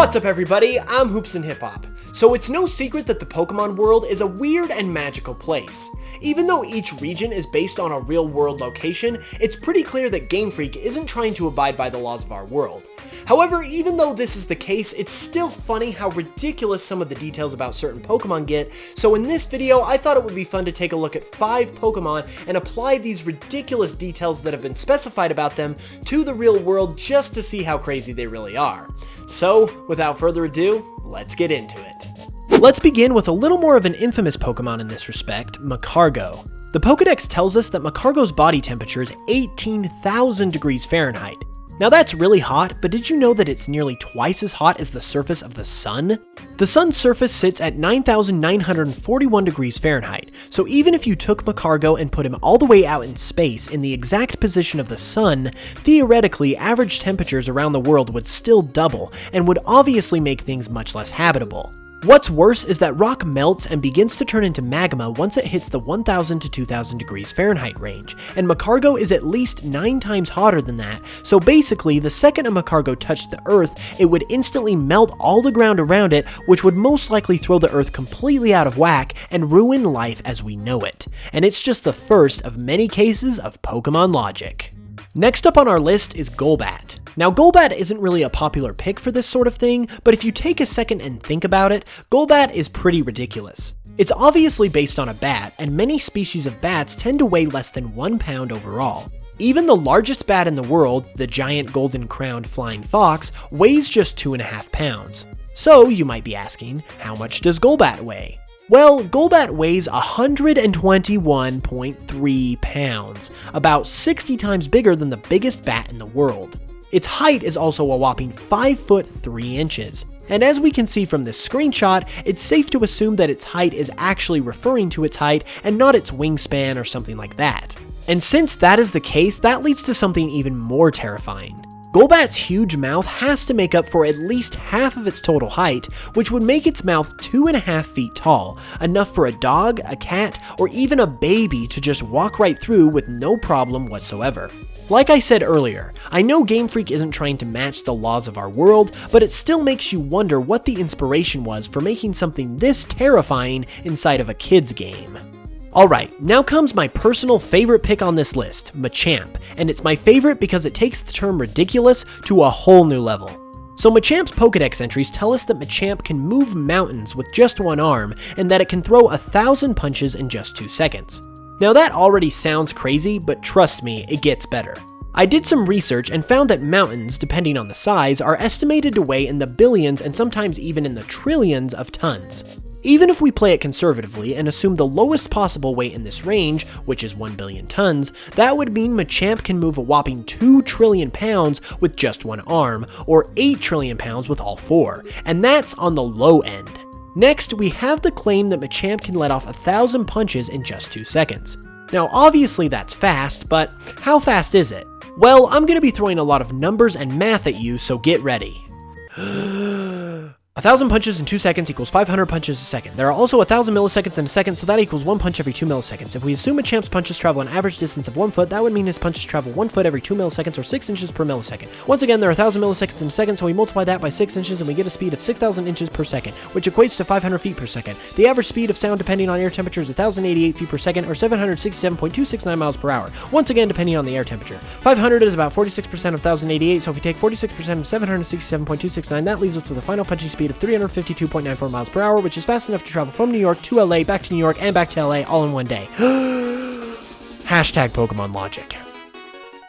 What's up everybody, I'm HoopsandHipHop. So it's no secret that the Pokemon world is a weird and magical place. Even though each region is based on a real world location, it's pretty clear that Game Freak isn't trying to abide by the laws of our world. However, even though this is the case, it's still funny how ridiculous some of the details about certain Pokemon get, so in this video I thought it would be fun to take a look at 5 Pokemon and apply these ridiculous details that have been specified about them to the real world just to see how crazy they really are. So, without further ado, let's get into it. Let's begin with a little more of an infamous Pokemon in this respect, Magcargo. The Pokédex tells us that Magcargo's body temperature is 18,000 degrees Fahrenheit. Now that's really hot, but did you know that it's nearly twice as hot as the surface of the sun? The sun's surface sits at 9,941 degrees Fahrenheit, so even if you took Magcargo and put him all the way out in space in the exact position of the sun, theoretically average temperatures around the world would still double and would obviously make things much less habitable. What's worse is that rock melts and begins to turn into magma once it hits the 1,000 to 2,000 degrees Fahrenheit range, and Magcargo is at least 9 times hotter than that, so basically the second a Magcargo touched the Earth, it would instantly melt all the ground around it, which would most likely throw the Earth completely out of whack and ruin life as we know it. And it's just the first of many cases of Pokemon logic. Next up on our list is Golbat. Now Golbat isn't really a popular pick for this sort of thing, but if you take a second and think about it, Golbat is pretty ridiculous. It's obviously based on a bat, and many species of bats tend to weigh less than 1 pound overall. Even the largest bat in the world, the giant golden-crowned flying fox, weighs just 2.5 pounds. So you might be asking, how much does Golbat weigh? Well, Golbat weighs 121.3 pounds, about 60 times bigger than the biggest bat in the world. Its height is also a whopping 5 foot 3 inches, and as we can see from this screenshot, it's safe to assume that its height is actually referring to its height and not its wingspan or something like that. And since that is the case, that leads to something even more terrifying. Golbat's huge mouth has to make up for at least half of its total height, which would make its mouth 2.5 feet tall, enough for a dog, a cat, or even a baby to just walk right through with no problem whatsoever. Like I said earlier, I know Game Freak isn't trying to match the laws of our world, but it still makes you wonder what the inspiration was for making something this terrifying inside of a kid's game. Alright, now comes my personal favorite pick on this list, Machamp, and it's my favorite because it takes the term ridiculous to a whole new level. So Machamp's Pokédex entries tell us that Machamp can move mountains with just one arm, and that it can throw 1,000 punches in just 2 seconds. Now that already sounds crazy, but trust me, it gets better. I did some research and found that mountains, depending on the size, are estimated to weigh in the billions and sometimes even in the trillions of tons. Even if we play it conservatively and assume the lowest possible weight in this range, which is 1 billion tons, that would mean Machamp can move a whopping 2 trillion pounds with just one arm, or 8 trillion pounds with all 4, and that's on the low end. Next, we have the claim that Machamp can let off 1,000 punches in just 2 seconds. Now obviously that's fast, but how fast is it? Well, I'm going to be throwing a lot of numbers and math at you, so get ready. 1,000 punches in 2 seconds equals 500 punches a second. There are also 1,000 milliseconds in a second, so that equals 1 punch every 2 milliseconds. If we assume Machamp's punches travel an average distance of 1 foot, that would mean his punches travel 1 foot every 2 milliseconds or 6 inches per millisecond. Once again, there are 1,000 milliseconds in a second, so we multiply that by 6 inches and we get a speed of 6,000 inches per second, which equates to 500 feet per second. The average speed of sound depending on air temperature is 1,088 feet per second or 767.269 miles per hour. Once again, depending on the air temperature. 500 is about 46% of 1,088, so if we take 46% of 767.269, that leaves us with a final punching speed of 352.94 miles per hour, which is fast enough to travel from New York to LA, back to New York, and back to LA all in one day. Hashtag Pokemon logic.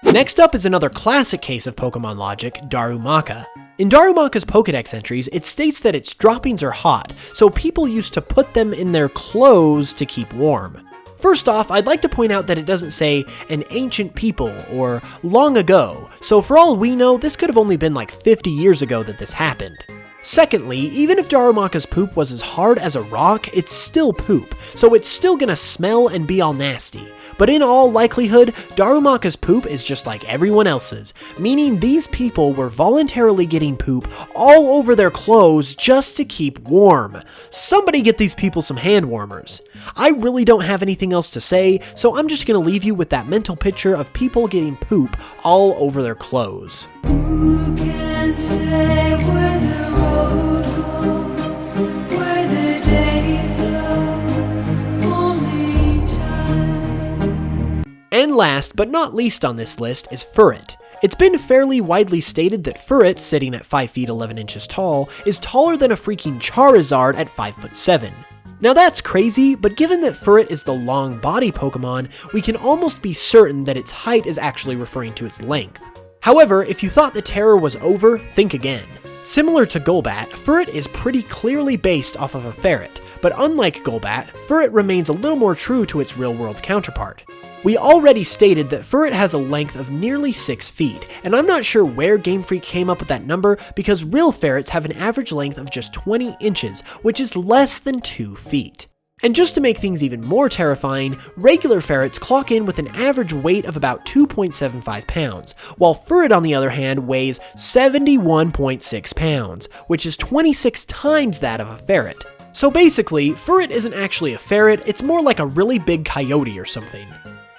Next up is another classic case of Pokemon logic, Darumaka. In Darumaka's Pokédex entries, it states that its droppings are hot, so people used to put them in their clothes to keep warm. First off, I'd like to point out that it doesn't say an ancient people or long ago, so for all we know, this could have only been like 50 years ago that this happened. Secondly, even if Darumaka's poop was as hard as a rock, it's still poop, so it's still gonna smell and be all nasty. But in all likelihood, Darumaka's poop is just like everyone else's, meaning these people were voluntarily getting poop all over their clothes just to keep warm. Somebody get these people some hand warmers. I really don't have anything else to say, so I'm just gonna leave you with that mental picture of people getting poop all over their clothes. Who can say where the road road goes, where the day flows, only time. And last but not least on this list is Furret. It's been fairly widely stated that Furret, sitting at 5 feet 11 inches tall, is taller than a freaking Charizard at 5'7". Now that's crazy, but given that Furret is the long body Pokemon, we can almost be certain that its height is actually referring to its length. However, if you thought the terror was over, think again. Similar to Golbat, Furret is pretty clearly based off of a ferret, but unlike Golbat, Furret remains a little more true to its real-world counterpart. We already stated that Furret has a length of nearly 6 feet, and I'm not sure where Game Freak came up with that number because real ferrets have an average length of just 20 inches, which is less than 2 feet. And just to make things even more terrifying, regular ferrets clock in with an average weight of about 2.75 pounds, while Furret on the other hand weighs 71.6 pounds, which is 26 times that of a ferret. So basically, Furret isn't actually a ferret, it's more like a really big coyote or something.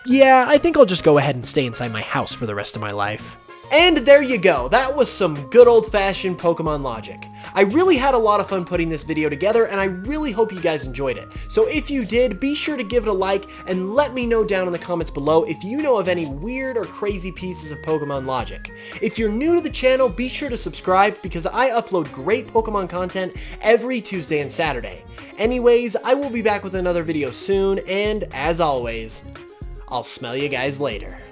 Yeah, I think I'll just go ahead and stay inside my house for the rest of my life. And there you go, that was some good old-fashioned Pokemon logic. I really had a lot of fun putting this video together, and I really hope you guys enjoyed it. So if you did, be sure to give it a like, and let me know down in the comments below if you know of any weird or crazy pieces of Pokemon logic. If you're new to the channel, be sure to subscribe, because I upload great Pokemon content every Tuesday and Saturday. Anyways, I will be back with another video soon, and as always, I'll smell you guys later.